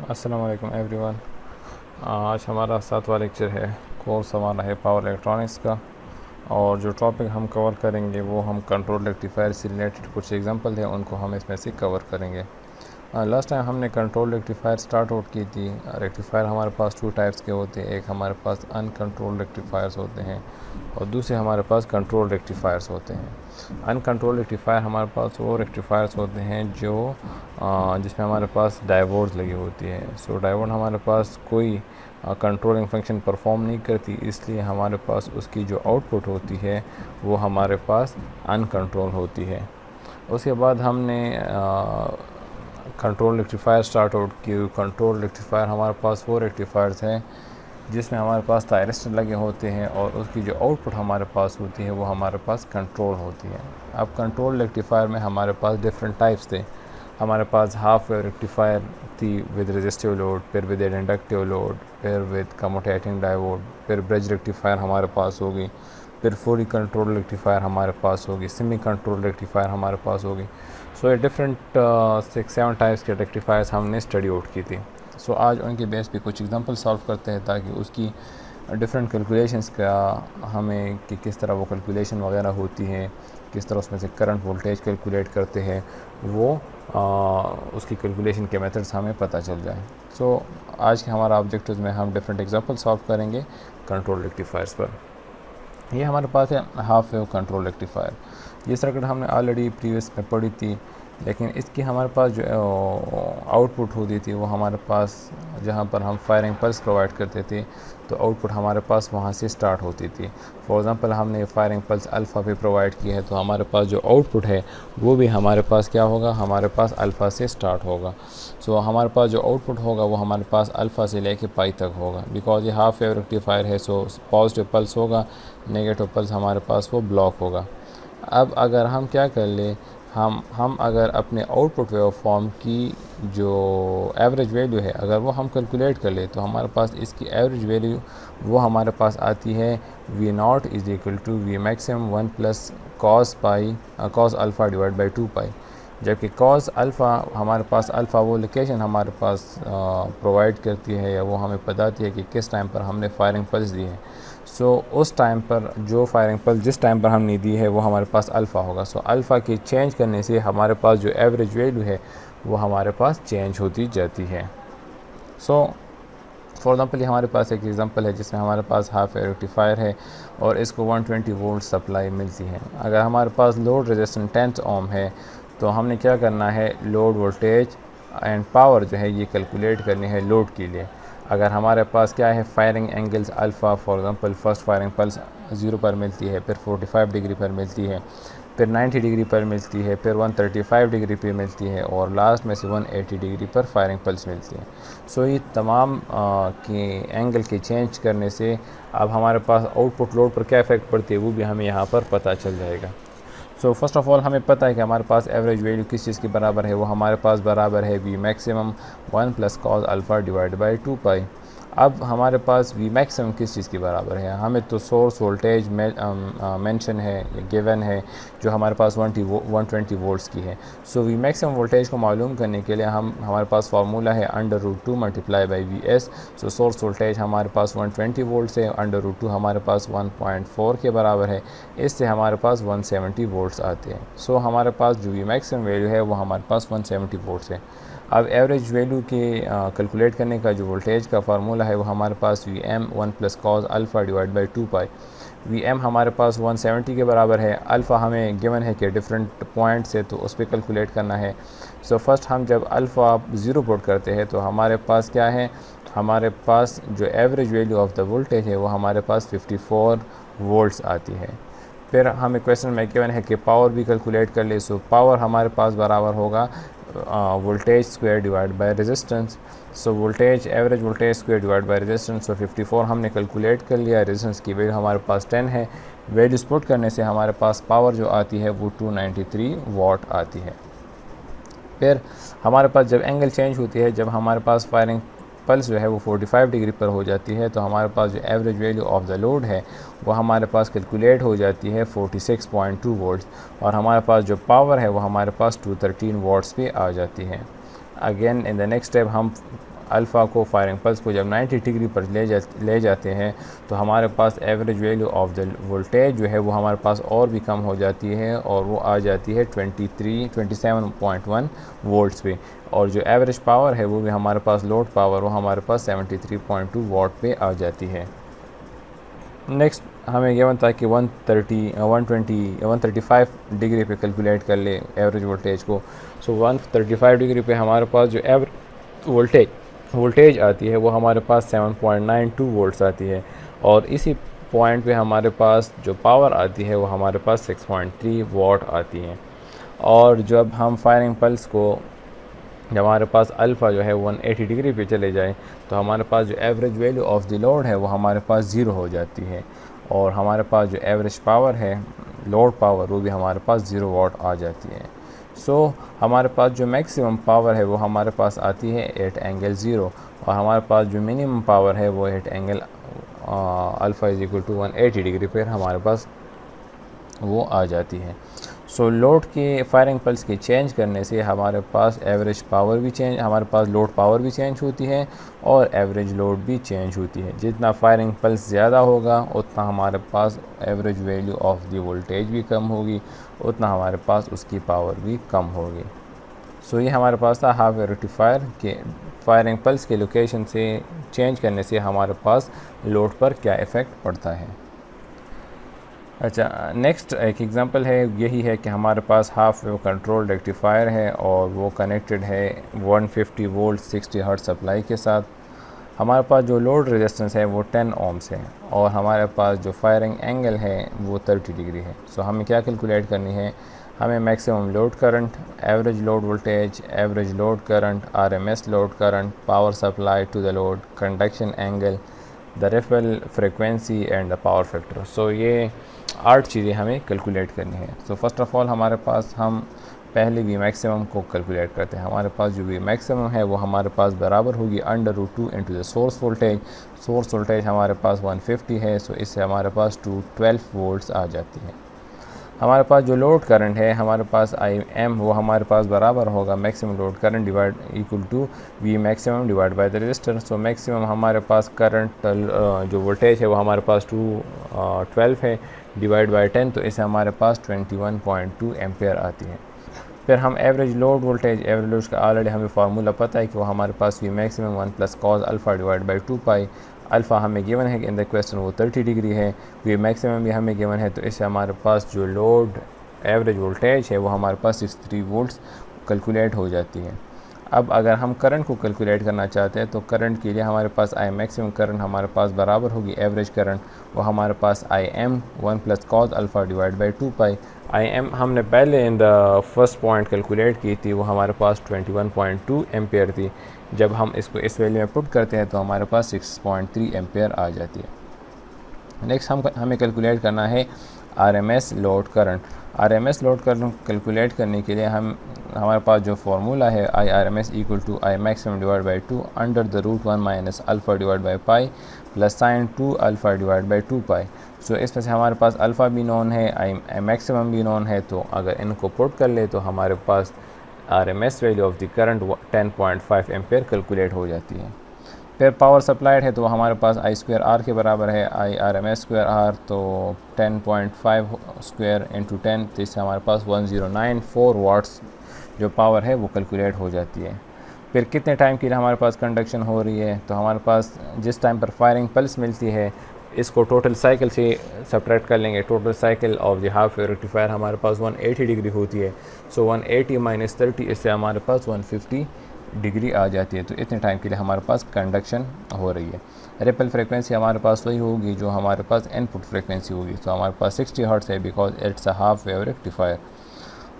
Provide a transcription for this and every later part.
अस्सलाम वालेकुम एवरीवन। आज हमारा 7वां लेक्चर है। कोर्स हमारा है पावर इलेक्ट्रॉनिक्स का, और जो टॉपिक हम कवर करेंगे वो हम कंट्रोल रेक्टिफायर से रिलेटेड कुछ एग्जांपल हैं उनको हम इसमें से कवर करेंगे। लास्ट टाइम हमने कंट्रोल रेक्टिफायर स्टार्ट आउट की थी। रेक्टिफायर हमारे पास 2 टाइप्स के होते हैं। एक हमारे पास अनकंट्रोल रेक्टिफायर्स होते हैं और दूसरे हमारे पास कंट्रोल रेक्टिफायर्स होते हैं। अनकंट्रोल रेक्टिफायर हमारे पास वो रेक्टिफायर्स होते हैं जो जिसमें हमारे पास डायोड्स लगी होती है। सो डायोड हमारे पास कोई कंट्रोलिंग फंक्शन परफॉर्म नहीं करती, इसलिए हमारे पास उसकी जो आउटपुट होती है वो हमारे पास अनकंट्रोल होती है। उसके बाद हमने कंट्रोल रेक्टिफायर स्टार्ट आउट की। कंट्रोल रेक्टिफायर हमारे पास वो रेक्टिफायर्स हैं जिसमें हमारे पास थायरिस्टर लगे होते हैं और उसकी जो आउटपुट हमारे पास होती है वो हमारे पास कंट्रोल होती है। अब कंट्रोल रेक्टिफायर में हमारे पास डिफरेंट टाइप्स थे। हमारे पास हाफ वेव रेक्टिफायर थी विद रेजिस्टिव लोड, फिर विद इंडक्टिव लोड, फिर विद कम्यूटेटिंग डायोड, फिर ब्रिज रेक्टिफायर हमारे पास होगी, फिर फुली कंट्रोल रेक्टिफायर हमारे पास होगी, सेमी कंट्रोल रेक्टिफायर हमारे पास होगी। सो ये डिफरेंट 6-7 टाइप्स के रेक्टिफायर्स हमने स्टडी आउट की थी। सो आज उनके बेस पे कुछ एग्जांपल सॉल्व करते हैं ताकि उसकी डिफरेंट कैलकुलेशंस का हमें कि किस तरह वो कैलकुलेशन वगैरह होती हैं, किस तरह उसमें से करंट वोल्टेज कैलकुलेट करते हैं, वो उसकी कैलकुलेशन के मेथड्स हमें पता चल जाए। सो आज के हमारा ऑब्जेक्टिव में हम डिफरेंट एग्जांपल सॉल्व करेंगे कंट्रोल रेक्टिफायर्स पर। ये हमारे पास है हाफ वेव कंट्रोल रेक्टिफायर। ये सर्किट हमने ऑलरेडी प्रीवियस में पढ़ी थी, लेकिन इसकी हमारे पास जो आउटपुट होती थी वो हमारे पास जहाँ पर हम फायरिंग पल्स प्रोवाइड करते थे तो आउटपुट हमारे पास वहाँ से स्टार्ट होती थी। फॉर एग्ज़ाम्पल हमने फायरिंग पल्स अल्फ़ा पे प्रोवाइड की है तो हमारे पास जो आउटपुट है वो भी हमारे पास क्या होगा, हमारे पास अल्फ़ा से स्टार्ट होगा। सो हमारे पास जो आउटपुट होगा वो हमारे पास अल्फ़ा से लेके पाई तक होगा। बिकॉज ये हाफ वेव रेक्टिफायर है, सो पॉजिटिव पल्स होगा, नेगेटिव पल्स हमारे पास वो ब्लॉक होगा। अब अगर हम क्या कर ले, हम अगर अपने आउटपुट वेव फॉर्म की जो एवरेज वैल्यू है अगर वो हम कैलकुलेट कर ले तो हमारे पास इसकी एवरेज वैल्यू वो हमारे पास आती है V not is equal to V maximum 1 plus cos alpha divide by 2 pi. जबकि कॉस अल्फ़ा हमारे पास अल्फ़ा वो लोकेशन हमारे पास प्रोवाइड करती है या वो हमें बताती है कि किस टाइम पर हमने फायरिंग पल्स दी है। सो उस टाइम पर जो फायरिंग पल्स जिस टाइम पर हमने दी है वो हमारे पास अल्फ़ा होगा। सो अल्फ़ा की चेंज करने से हमारे पास जो एवरेज वैल्यू है वो हमारे पास चेंज होती जाती है। सो फॉर एग्ज़ाम्पल हमारे पास एक एग्ज़ाम्पल है जिसमें हमारे पास हाफ वेव रेक्टिफायर है और इसको 120 वोल्ट सप्लाई मिलती है। अगर हमारे पास लोड रेजिस्टेंस 10 ओम है तो हमने क्या करना है, लोड वोल्टेज एंड पावर जो है ये कैलकुलेट करनी है लोड के लिए। अगर हमारे पास क्या है, firing angles alpha, for example first firing pulse 0 पर मिलती है, फिर 45 डिग्री पर मिलती है, फिर 90 डिग्री पर मिलती है, फिर 135 डिग्री पर मिलती है और लास्ट में से 180 डिग्री पर फायरिंग पल्स मिलती है। सो ये तमाम के एंगल के चेंज करने से अब हमारे पास आउटपुट लोड पर क्या इफ़ेक्ट पड़ती है वो भी हमें यहाँ पर पता चल जाएगा। सो फर्स्ट ऑफ़ ऑल हमें पता है कि हमारे पास एवरेज वैल्यू किस चीज़ के बराबर है, वो हमारे पास बराबर है V maximum 1 plus cos alpha divide by 2 पाई। अब हमारे पास वी मैक्सिमम किस चीज़ के बराबर है, हमें तो सोर्स वोल्टेज मेंशन है या गिवन है जो हमारे पास 120 वोल्ट्स की है। सो वी मैक्सिमम वोल्टेज को मालूम करने के लिए हमारे पास फार्मूला है √2 multiply by V S. So source voltage हमारे पास 120 वोल्ट्स है, √2 हमारे पास 1.4 के बराबर है, इससे हमारे पास 170 वोल्ट्स आते हैं। सो हमारे पास जो वी मैक्सिमम वैल्यू है वो हमारे पास 170 वोल्ट्स है। अब एवरेज वैल्यू के कैलकुलेट करने का जो वोल्टेज का फार्मूला है वो हमारे पास V m 1 plus cos alpha divide by 2 pi. V m हमारे पास 170 के बराबर है, अल्फ़ा हमें गिवन है कि डिफरेंट पॉइंट्स है तो उस पर कैलकुलेट करना है। सो फर्स्ट हम जब अल्फ़ा 0 पुट करते हैं तो हमारे पास क्या है, हमारे पास जो average value of the voltage है वो हमारे पास 54 वोल्ट्स आती है। फिर हमें क्वेश्चन में गिवन है कि पावर भी कैलकुलेट कर ले। सो पावर हमारे पास बराबर होगा voltage square divide by resistance. So voltage average voltage square divide by resistance. So 54 हमने कैलकुलेट कर लिया, रेजिस्टेंस की वैल्यू हमारे पास 10 है। वैल्यूज पुट करने से हमारे पास पावर जो आती है वो 293 वाट आती है। फिर हमारे पास जब एंगल चेंज होती है, जब हमारे पास फायरिंग पल्स जो है वो 45 डिग्री पर हो जाती है तो हमारे पास जो average value of the load है वो हमारे पास कैलकुलेट हो जाती है 46.2 वोल्ट्स और हमारे पास जो पावर है वो हमारे पास 213 वाट्स पे आ जाती है। Again in the next step हम अल्फ़ा को फायरिंग पल्स को जब 90 डिग्री पर ले जाते हैं तो हमारे पास average value of the voltage जो है वो हमारे पास और भी कम हो जाती है और वो आ जाती है 27.1 वोल्ट्स पे, और जो एवरेज पावर है वो भी हमारे पास लोड पावर वो हमारे पास 73.2 वाट पे आ जाती है। नेक्स्ट हमें गिवन था कि 135 डिग्री पे कैलकुलेट कर ले एवरेज वोल्टेज को। सो 135 डिग्री पे हमारे पास जो एवरेज वोल्टेज आती है वो हमारे पास 7.92 वोल्ट्स आती है, और इसी पॉइंट पे हमारे पास जो पावर आती है वो हमारे पास 6.3 वाट आती है। और जब हम फायरिंग पल्स को जब हमारे पास अल्फ़ा जो है 180 डिग्री पे चले जाए तो हमारे पास जो average value of the load है वो हमारे पास ज़ीरो हो जाती है, और हमारे पास जो एवरेज पावर है लोड पावर वो भी हमारे पास 0 वाट आ जाती है। सो हमारे पास जो मैक्सिमम पावर है वो हमारे पास आती है 8 एंगल 0, और हमारे पास जो मिनिमम पावर है वो 8 angle alpha is equal to 180 degree पर हमारे पास वो आ जाती है। सो लोड के फायरिंग पल्स के चेंज करने से हमारे पास एवरेज पावर भी हमारे पास लोड पावर भी चेंज होती है और एवरेज लोड भी चेंज होती है। जितना फायरिंग पल्स ज़्यादा होगा उतना हमारे पास average value of the voltage भी कम होगी, उतना हमारे पास उसकी पावर भी कम होगी। सो ये हमारे पास था हाफ वेव रेक्टिफायर के फायरिंग पल्स के लोकेशन से चेंज करने से हमारे पास लोड पर क्या इफ़ेक्ट पड़ता है। अच्छा, नेक्स्ट एक एग्ज़ाम्पल है, यही है कि हमारे पास हाफ वेव कंट्रोल रेक्टिफायर है और वो कनेक्टेड है 150 वोल्ट 60 हर्ट्ज सप्लाई के साथ। हमारे पास जो लोड रेजिस्टेंस है वो 10 ओम्स है और हमारे पास जो फायरिंग एंगल है वो 30 डिग्री है। सो हमें क्या कैलकुलेट करनी है, हमें maximum load current, average load voltage, average load current, RMS load current, power supply to the load, conduction angle, the ripple frequency and the power factor. So ये 8 चीज़ें हमें कैलकुलेट करनी है। सो फर्स्ट ऑफ ऑल हमारे पास हम पहले we maximum को calculate करते हैं। हमारे पास जो वी मैक्सिमम है वो हमारे पास बराबर होगी √2 into the source voltage. Source voltage हमारे पास 150 है, सो इससे हमारे पास 212 वोल्ट्स आ जाती है। हमारे पास जो लोड करंट है हमारे पास IM वो हमारे पास बराबर होगा maximum load current divide equal to V maximum divide by the resistor. So maximum हमारे पास करंट जो वोल्टेज है वो हमारे पास 212 है डिवाइड बाय 10, तो इससे हमारे पास 21.2 एम्पेयर आती है। फिर हम average load voltage, average load का ऑलरेडी हमें फार्मूला पता है कि वो हमारे पास V maximum 1 plus cos alpha divide by 2 pi. Alpha हमें गिवन है कि इन द क्वेश्चन वो 30 डिग्री है, वी मैक्सिमम भी हमें गिवन है, तो इससे हमारे पास जो लोड एवरेज वोल्टेज है वो हमारे पास 63 वोल्ट्स कैलकुलेट हो जाती है। अब अगर हम करंट को कैलकुलेट करना चाहते हैं तो करंट के लिए हमारे पास आई मैक्सिमम करंट हमारे पास बराबर होगी एवरेज करंट, वो हमारे पास IM 1 plus cos alpha divide by 2 pi. IM हमने पहले in the first point calculate की थी, वो हमारे पास 21.2 एम्पेयर थी। जब हम इसको इस वैल्यू में पुट करते हैं तो हमारे पास 6.3 एम्पेयर आ जाती है। नेक्स्ट हमें कैलकुलेट करना है RMS load current. RMS load current calculate करने के लिए हमारे पास जो फार्मूला है IRMS equal to I maximum divide by 2 under the √1 minus alpha divide by pi plus sine 2 alpha divide by 2 pi. So इसमें से हमारे पास अल्फ़ा भी नोन है, I मैक्सिमम भी नोन है, तो अगर इनको पुट कर ले तो हमारे पास RMS value of the current 10.5 ampere calculate हो जाती है। फिर पावर सप्लाइड है तो हमारे पास I²R के बराबर है IRMS²R, तो 10.5 स्क्वायर इंटू 10, तो इससे हमारे पास 1094 वाट्स जो पावर है वो कैलकुलेट हो जाती है। फिर कितने टाइम के लिए हमारे पास कंडक्शन हो रही है, तो हमारे पास जिस टाइम पर फायरिंग पल्स मिलती है इसको टोटल साइकिल से सब्ट्रैक्ट कर लेंगे। Total cycle of the half wave rectifier हमारे पास 180 डिग्री होती है। सो 180 माइनस 30, इससे हमारे पास 150 डिग्री आ जाती है। तो इतने टाइम के लिए हमारे पास कंडक्शन हो रही है। रिपल फ्रिक्वेंसी हमारे पास वही होगी जो हमारे पास इनपुट फ्रिक्वेंसी होगी, तो हमारे पास 60 हर्ट्ज़ है because it's a half wave rectifier.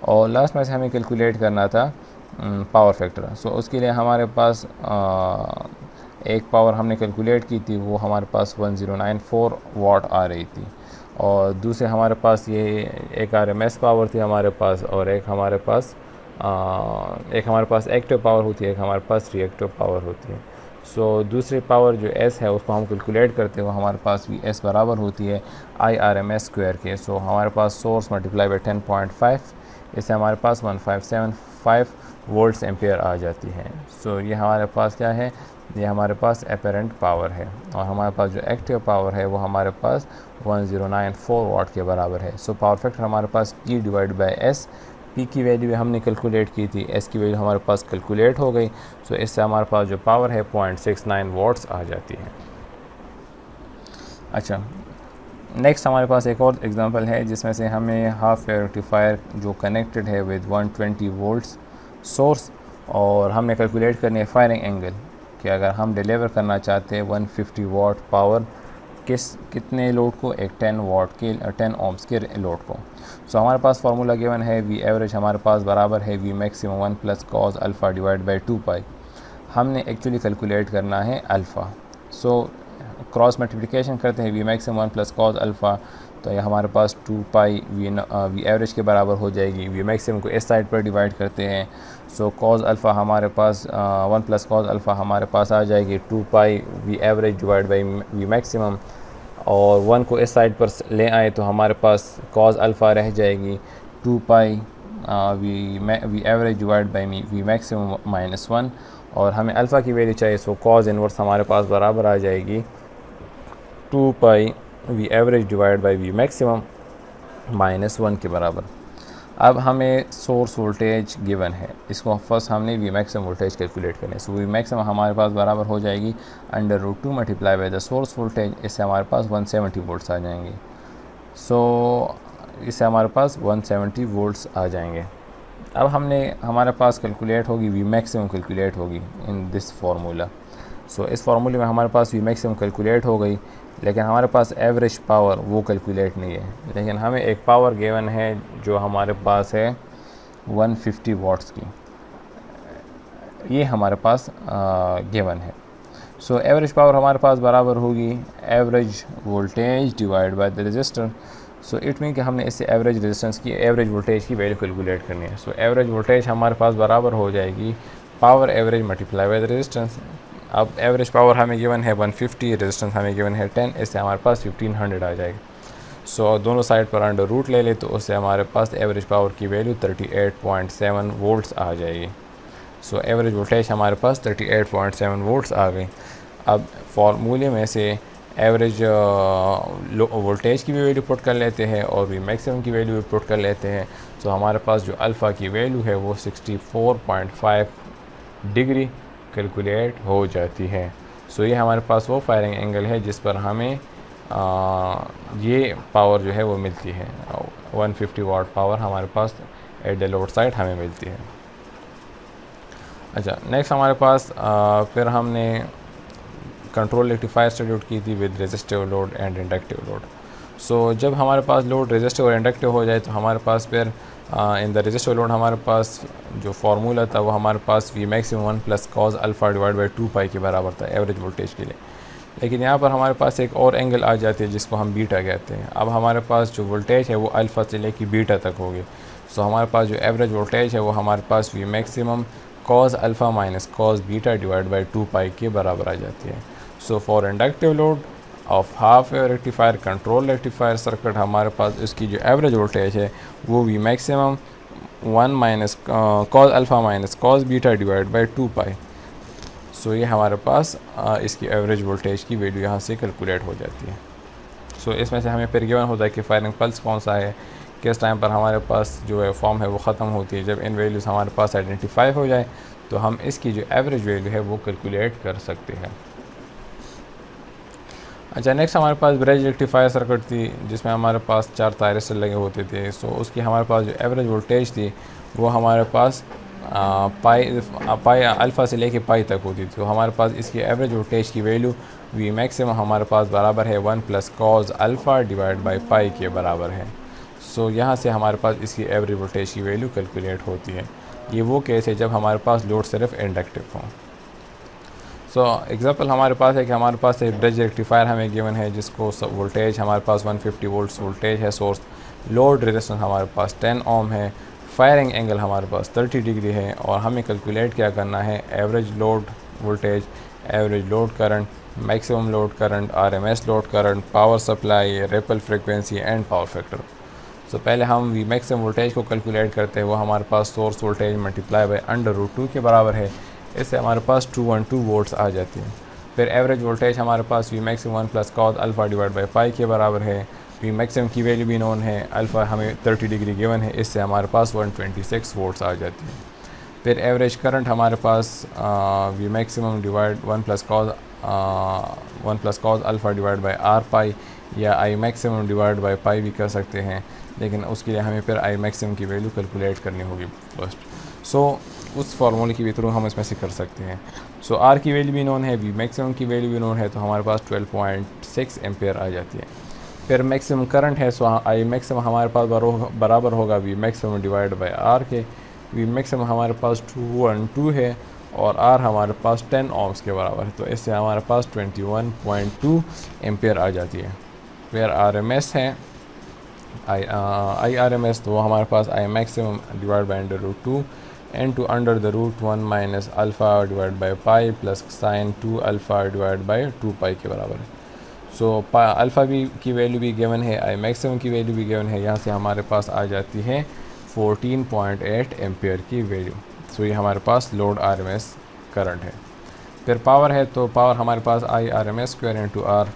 और लास्ट में से हमें कैलकुलेट करना था पावर फैक्टर। सो उसके लिए हमारे पास एक पावर हमने कैलकुलेट की थी, वो हमारे पास 1094 वाट आ रही थी, और दूसरे हमारे पास ये एक RMS पावर थी हमारे पास, और एक हमारे पास एक्टिव पावर होती है, एक हमारे पास रिएक्टिव पावर होती है। सो दूसरी पावर जो S है उसको हम कैलकुलेट करते हैं, वो हमारे पास भी S बराबर होती है IRMS² के। सो हमारे पास सोर्स मल्टीप्लाई बाई 10.5, इससे हमारे पास 1575 वोल्ट्स एम्पेयर आ जाती हैं। सो ये हमारे पास क्या है, ये हमारे पास अपेरेंट पावर है, और हमारे पास जो एक्टिव पावर है वो हमारे पास 1094 वाट के बराबर है। सो पावर फैक्टर हमारे पास P divide by S, P की वैल्यू हमने कैलकुलेट की थी, S की वैल्यू हमारे पास कैलकुलेट हो गई। सो इससे हमारे पास जो पावर है 0.69 वाट्स आ जाती है। अच्छा, नेक्स्ट हमारे पास एक और एग्जांपल है जिसमें से हमें हाफ वेव रेक्टिफायर जो कनेक्टेड है विद 120 वोल्ट्स सोर्स, और हमने कैलकुलेट करनी है फायरिंग एंगल कि अगर हम डिलीवर करना चाहते हैं 150 वाट पावर कितने लोड को, एक 10 ohms के लोड को। सो हमारे पास फार्मूला गिवन है, वी एवरेज हमारे पास बराबर है V maximum 1 plus cos alpha divide by 2 पाई। हमने एक्चुअली कैलकुलेट करना है अल्फ़ा। सो क्रॉस मल्टीप्लिकेशन करते हैं, we maximum 1 plus cos alpha, तो यह हमारे पास 2 पाई वी एवरेज के बराबर हो जाएगी। वी मैक्सिमम को इस साइड पर डिवाइड करते हैं, सो कॉज अल्फ़ा हमारे पास 1 प्लस कॉज अल्फ़ा हमारे पास आ जाएगी 2 pi V average divide by V maximum, और 1 को इस साइड पर ले आए तो हमारे पास कॉज अल्फ़ा रह जाएगी 2 pi V average divide by V maximum minus 1, और हमें अल्फ़ा की वैल्यू चाहिए। सो कॉज इनवर्स हमारे पास बराबर आ जाएगी 2 pi V average divide by V maximum minus 1 के बराबर। अब हमें सोर्स वोल्टेज गिवन है, इसको फर्स्ट हमने वी मैक्सिमम वोल्टेज कैलकुलेट करनी है। सो वी मैक्सिमम हमारे पास बराबर हो जाएगी √2 multiply by the source voltage, इससे हमारे पास 170 वोल्ट्स आ जाएंगे। सो इससे हमारे पास 170 वोल्ट्स आ जाएंगे। अब हमारे पास कैलकुलेट होगी वी मैक्सिमम कैलकुलेट होगी इन दिस फार्मूला। सो इस फार्मूले में हमारे पास वी मैक्सिमम कैलकुलेट हो गई, लेकिन हमारे पास एवरेज पावर वो कैलकुलेट नहीं है। लेकिन हमें एक पावर गिवन है जो हमारे पास है 150 वाट्स की, ये हमारे पास गिवन है। सो एवरेज पावर हमारे पास बराबर होगी average voltage divide by the resistor. So it mean कि हमने इससे एवरेज रेजिस्टेंस की एवरेज वोल्टेज की वैल्यू कैलकुलेट करनी है। सो एवरेज वोल्टेज हमारे पास बराबर हो जाएगी power average multiply by the resistance. अब एवरेज पावर हमें गिवन है 150, रेजिस्टेंस हमें गिवन है 10, इससे हमारे पास 1500 आ जाएगा। सो दोनों साइड पर अंडर रूट ले ले तो उससे हमारे पास एवरेज पावर की वैल्यू 38.7 वोल्ट्स आ जाएगी। सो एवरेज वोल्टेज हमारे पास 38.7 वोल्ट्स आ गई। अब फार्मूले में से एवरेज वोल्टेज की भी वैल्यू पुट कर लेते हैं और वी मैक्सिमम की वैल्यू भी पुट कर लेते हैं। सो हमारे पास जो अल्फ़ा की वैल्यू है वो 64.5 डिग्री कैलकुलेट हो जाती है। सो ये हमारे पास वो फायरिंग एंगल है जिस पर हमें ये पावर जो है वो मिलती है। 150 वाट पावर हमारे पास एट द लोड साइड हमें मिलती है। अच्छा, नेक्स्ट हमारे पास फिर हमने कंट्रोल रेक्टिफायर स्टडी की थी with resistive load and inductive load. So जब हमारे पास लोड रेजिस्टिव और इंडक्टिव हो जाए तो हमारे पास फिर इन द रेजिस्टिव लोड हमारे पास जो फार्मूला था वो हमारे पास V maximum 1 plus cos alpha divide by 2 pi के बराबर था एवरेज वोल्टेज के लिए। लेकिन यहाँ पर हमारे पास एक और एंगल आ जाती है जिसको हम बीटा कहते हैं। अब हमारे पास जो वोल्टेज है वो अल्फ़ा से लेकर बीटा तक होगी। सो हमारे पास जो एवरेज वोल्टेज है वो हमारे पास V maximum cos alpha minus cos beta divide by 2 pi के बराबर आ जाती है। So for inductive load of half wave rectifier control rectifier circuit हमारे पास इसकी जो एवरेज वोल्टेज है वो V maximum 1 minus cos alpha minus cos beta divide by 2 pi. So ये हमारे पास इसकी एवरेज वोल्टेज की वैल्यू यहाँ से कैलकुलेट हो जाती है। सो इसमें से हमें फिर गिवन होता है कि फायरिंग पल्स कौन सा है, किस टाइम पर हमारे पास जो है फॉर्म है वो ख़त्म होती है। जब इन वैल्यूज़ हमारे पास आइडेंटिफाई हो जाए तो हम इसकी जो एवरेज वैल्यू है वो कैलकुलेट कर सकते हैं। अच्छा, नेक्स्ट हमारे पास ब्रिज रेक्टिफायर सर्किट थी जिसमें हमारे पास 4 थायरिस्टर लगे होते थे। सो उसकी हमारे पास जो एवरेज वोल्टेज थी वो हमारे पास पाई अल्फ़ा से लेके पाई तक होती थी। तो हमारे पास इसकी एवरेज वोल्टेज की वैल्यू वी मैक्सिमम हमारे पास बराबर है 1 plus cos alpha divide by pi के बराबर है। सो यहाँ से हमारे पास इसकी एवरेज वोल्टेज की वैल्यू कैलकुलेट होती है। ये वो केस है जब हमारे पास लोड सिर्फ इंडक्टिव हो। सो एग्जांपल हमारे पास है कि हमारे पास एक ब्रिज रेक्टिफायर हमें गिवन है जिसको वोल्टेज हमारे पास 150 वोल्ट्स वोल्टेज है सोर्स, लोड रेजिस्टेंस हमारे पास 10 ओम है, फायरिंग एंगल हमारे पास 30 डिग्री है, और हमें कैलकुलेट क्या करना है average load voltage, average load current, maximum load current, RMS load current, power supply, ripple frequency and power factor. So पहले हम वी मैक्सिमम वोल्टेज को कैलकुलेट करते हैं, वो हमारे पास सोर्स वोल्टेज मल्टीप्लाई बाय √2 के बराबर है। इससे हमारे पास 212 वोल्ट्स आ जाती है। फिर एवरेज वोल्टेज हमारे पास V maximum 1 + cos alpha divide by pi के बराबर है। वी मैक्सिमम की वैल्यू भी नोन है, अल्फ़ा हमें 30 डिग्री गिवन है, इससे हमारे पास 126 वोल्ट्स आ जाती है। फिर एवरेज करंट हमारे पास V maximum divide 1 + cos alpha divide by R pi, या I maximum divide by pi भी कर सकते हैं, लेकिन उसके लिए हमें फिर आई मैक्सिमम की वैल्यू कैलकुलेट करनी होगी फर्स्ट। सो उस फार्मूले के थ्रू हम इसमें से कर सकते हैं। सो आर की वैल्यू भी नोन है, वी मैक्सिमम की वैल्यू भी नोन है, तो हमारे पास 12.6 एम्पेयर आ जाती है। फिर मैक्सिमम करंट है, सो आई मैक्सिमम हमारे पास बराबर होगा V maximum divide by R के। वी मैक्सिमम हमारे पास 212 है और आर हमारे पास 10 ohms के बराबर है, तो इससे हमारे पास 21.2 एम्पेयर आ जाती है। फिर आर एम एस है आई आर एम एस, तो वो हमारे पास I maximum divide by √2 into under the root 1 minus alpha divide by pi plus sine 2 alpha divide by 2 pi के बराबर है। सो अल्फ़ा भी की वैल्यू भी गिवन है, आई मैक्सिमम की वैल्यू भी गिवन है, यहाँ से हमारे पास आ जाती है 14.8 एम्पेयर की वैल्यू। सो ये हमारे पास load R M S current है। फिर पावर है, तो पावर हमारे पास I R M S square into R,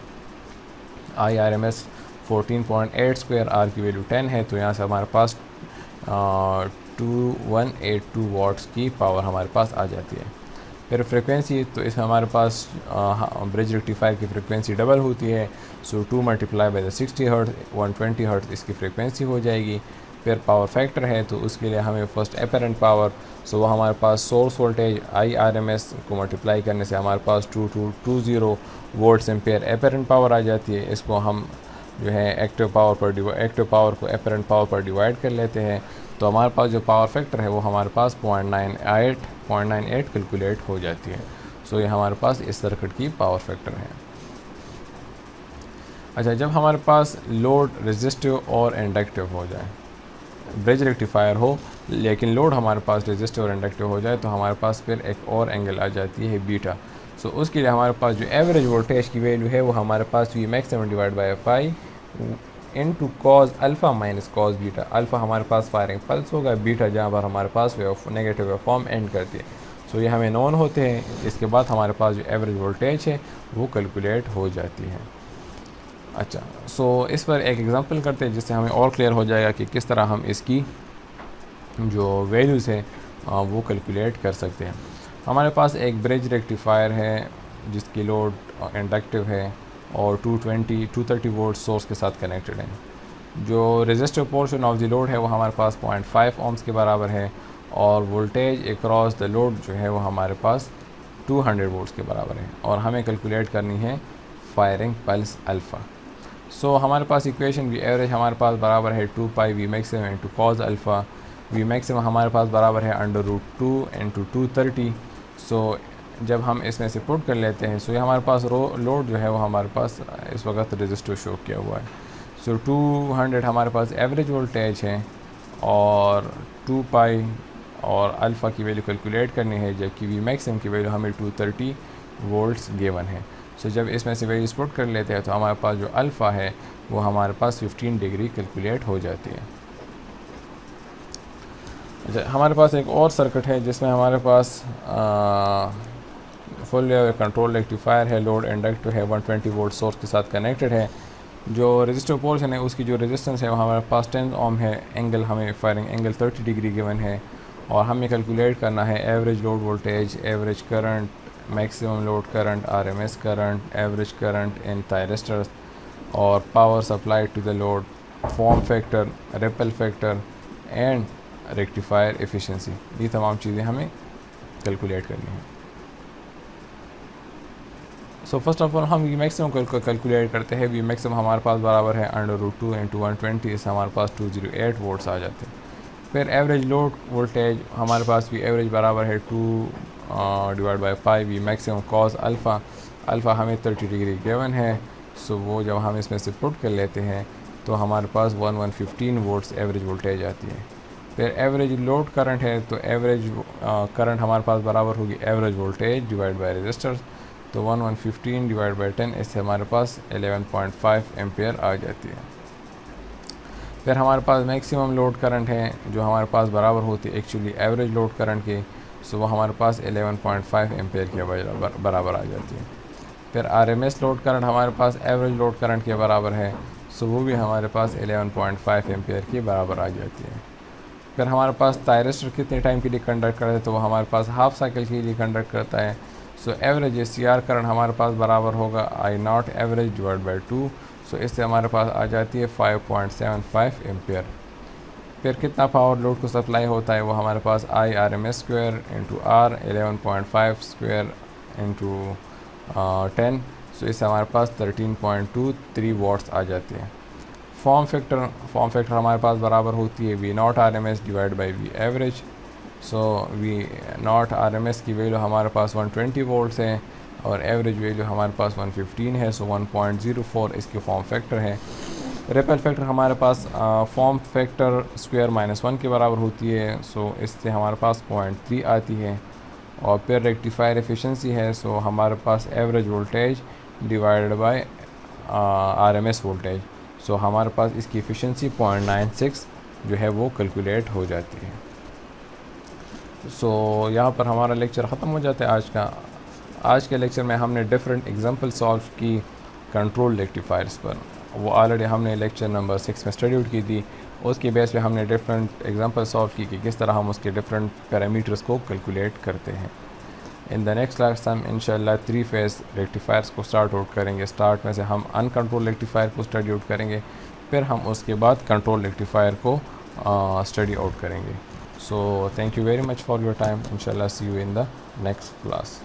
I R M S 14.8 square, R की वैल्यू 10 है, तो यहाँ से हमारे पास 2182 वाट्स की पावर हमारे पास आ जाती है। फिर फ्रिक्वेंसी, तो इसमें हमारे पास ब्रिज रेक्टिफायर की फ्रिक्वेंसी डबल होती है। सो 2 × बाय 60 हर्ट्ज़ 120 हर्ट्ज़ इसकी फ्रिक्वेंसी हो जाएगी। फिर पावर फैक्टर है, तो उसके लिए हमें फर्स्ट एपरेंट पावर, सो वो हमारे पास source voltage I R M S को मल्टीप्लाई करने से हमारे पास 2220 वोल्ट्स एम्पेयर एपरेंट पावर आ जाती है। इसको हम जो है एक्टिव पावर को एपरेंट पावर पर डिवाइड कर लेते हैं, तो हमारे पास जो पावर फैक्टर है वो हमारे पास 0.98 कैलकुलेट हो जाती है। सो ये हमारे पास इस सर्किट की पावर फैक्टर है। अच्छा, जब हमारे पास लोड रेजिस्टिव और इंडक्टिव हो जाए, ब्रिज रेक्टिफायर हो लेकिन लोड हमारे पास रेजिस्टिव और इंडक्टिव हो जाए, तो हमारे पास फिर एक और एंगल आ जाती है बीटा। सो उसके लिए हमारे पास जो एवरेज वोल्टेज की वैल्यू है वो हमारे पास V maximum divide by pi into cos alpha minus cos beta. Alpha हमारे पास फायरिंग पल्स होगा, बीटा जहाँ पर हमारे पास नेगेटिव वेव फॉर्म एंड करती है। सो ये हमें नोन होते हैं। इसके बाद हमारे पास जो एवरेज वोल्टेज है वो कैलकुलेट हो जाती है। अच्छा, सो इस पर एक एग्जांपल करते हैं जिससे हमें और क्लियर हो जाएगा कि किस तरह हम इसकी जो वैल्यूज़ है वो कैलकुलेट कर सकते हैं। हमारे पास एक ब्रिज रेक्टिफायर है जिसकी लोड इंडक्टिव है और 230 वोल्ट सोर्स के साथ कनेक्टेड है। जो resistive portion of the load है वो हमारे पास 0.5 ohms के बराबर है और वोल्टेज अक्रॉस द लोड जो है वो हमारे पास 200 वोल्ट्स के बराबर है और हमें कैलकुलेट करनी है फायरिंग पल्स अल्फ़ा। सो हमारे पास इक्वेशन वी एवरेज हमारे पास बराबर है 2 pi V maximum into cos alpha. V maximum हमारे पास बराबर है √2 इंटू 230। सो जब हम इसमें से पुट कर लेते हैं, सो ये हमारे पास लोड जो है वो हमारे पास इस वक्त रेजिस्टिव शो किया हुआ है। सो 200 हमारे पास एवरेज वोल्टेज है और 2 पाई और अल्फ़ा की वैल्यू कैलकुलेट करनी है, जबकि वी मैक्सिमम की वैल्यू हमें 230 वोल्ट्स गिवन है। सो जब इसमें से वैल्यूज पुट कर लेते हैं तो हमारे पास जो अल्फ़ा है वो हमारे पास 15 डिग्री कैलकुलेट हो जाती है। अच्छा, हमारे पास एक और सर्किट है जिसमें हमारे पास फुल कंट्रोल रेक्टिफायर है, लोड इंडक्टिव है, 120 वोल्ट सोर्स के साथ कनेक्टेड है। जो रेजिस्टिव पोर्शन है उसकी जो रेजिस्टेंस है वो हमारे पास 10 ohm है। एंगल हमें फायरिंग एंगल 30 डिग्री गिवन है और हमें कैलकुलेट करना है average load voltage, average current, maximum load current, RMS current, average current in thyristors और power supply to the load, form factor, ripple factor and rectifier efficiency. ये तमाम चीज़ें हमें कैलकुलेट करनी है। सो फर्स्ट ऑफ ऑल हम V maximum को calculate करते हैं। वी मैक्सिमम हमारे पास बराबर है √2 इंटू 120, इससे हमारे पास 208 वोल्ट्स आ जाते हैं। फिर एवरेज लोड वोल्टेज हमारे पास वी एवरेज बराबर है 2 divide by pi V maximum cos alpha. Alpha हमें 30 डिग्री गिवन है। सो वो जब हम इसमें से पुट कर लेते हैं तो हमारे पास 1115 वोल्ट्स एवरेज वोल्टेज आती है। फिर एवरेज लोड करंट है, तो एवरेज करंट हमारे पास बराबर होगी average voltage divide by resistors, तो 1115 डिवाइड बाई 10, इससे हमारे पास 11.5 एम्पेयर आ जाती है। फिर हमारे पास मैक्सिमम लोड करंट है जो हमारे पास बराबर होती है एक्चुअली एवरेज लोड करंट के, सो वो हमारे पास 11.5 एम्पेयर के बराबर आ जाती है। फिर आरएमएस लोड करंट हमारे पास एवरेज लोड करंट के बराबर है, सो वो भी हमारे पास 11.5 एम्पेयर के बराबर आ जाती है। फिर हमारे पास थायरिस्टर कितने टाइम के लिए कंडक्ट करता है, तो वो हमारे पास हाफ साइकिल के लिए कंडक्ट करता है। So average C R current हमारे पास बराबर होगा I not average divide by 2, so इससे हमारे पास आ जाती है 5.75 एम्पेयर। फिर कितना पावर लोड को सप्लाई होता है, वो हमारे पास I R M S square into R 11.5 square into 10, so इससे हमारे पास 13.23 वाट्स आ जाते हैं। फॉर्म फैक्टर हमारे पास बराबर होती है V not R M S divide by V average. So V not R M S की वैल्यू हमारे पास 120 वोल्ट्स है और एवरेज वैल्यू हमारे पास 115 है, सो 1.04 इसकी फॉर्म फैक्टर है। रिपल फैक्टर हमारे पास फॉर्म फैक्टर स्क्वायर -1 के बराबर होती है, सो इससे हमारे पास 0.3 आती है। और फिर रेक्टिफायर एफिशिएंसी है, सो हमारे पास average voltage divided by RMS voltage, so हमारे पास इसकी एफिशिएंसी 0.96 जो है वो कैलकुलेट हो जाती है। सो यहाँ पर हमारा लेक्चर ख़त्म हो जाता है आज का। आज के लेक्चर में हमने डिफरेंट एग्जांपल सॉल्व की कंट्रोल रेक्टिफायर्स पर, वो ऑलरेडी हमने लेक्चर नंबर 6 में स्टडी आउट की थी। उसके बेस पे हमने डिफरेंट एग्जांपल सॉल्व की कि किस तरह हम उसके डिफरेंट पैरामीटर्स को कैलकुलेट करते हैं। इन द नेक्स्ट क्लास हम इंशाल्लाह 3 फेज़ रेक्टिफायर्स को स्टार्ट आउट करेंगे। स्टार्ट में से हम अनकंट्रोल रेक्टिफायर को स्टडी आउट करेंगे, फिर हम उसके बाद कंट्रोल रेक्टिफायर को स्टडी आउट करेंगे। So thank you very much for your time. इंशाल्लाह see you in the next class.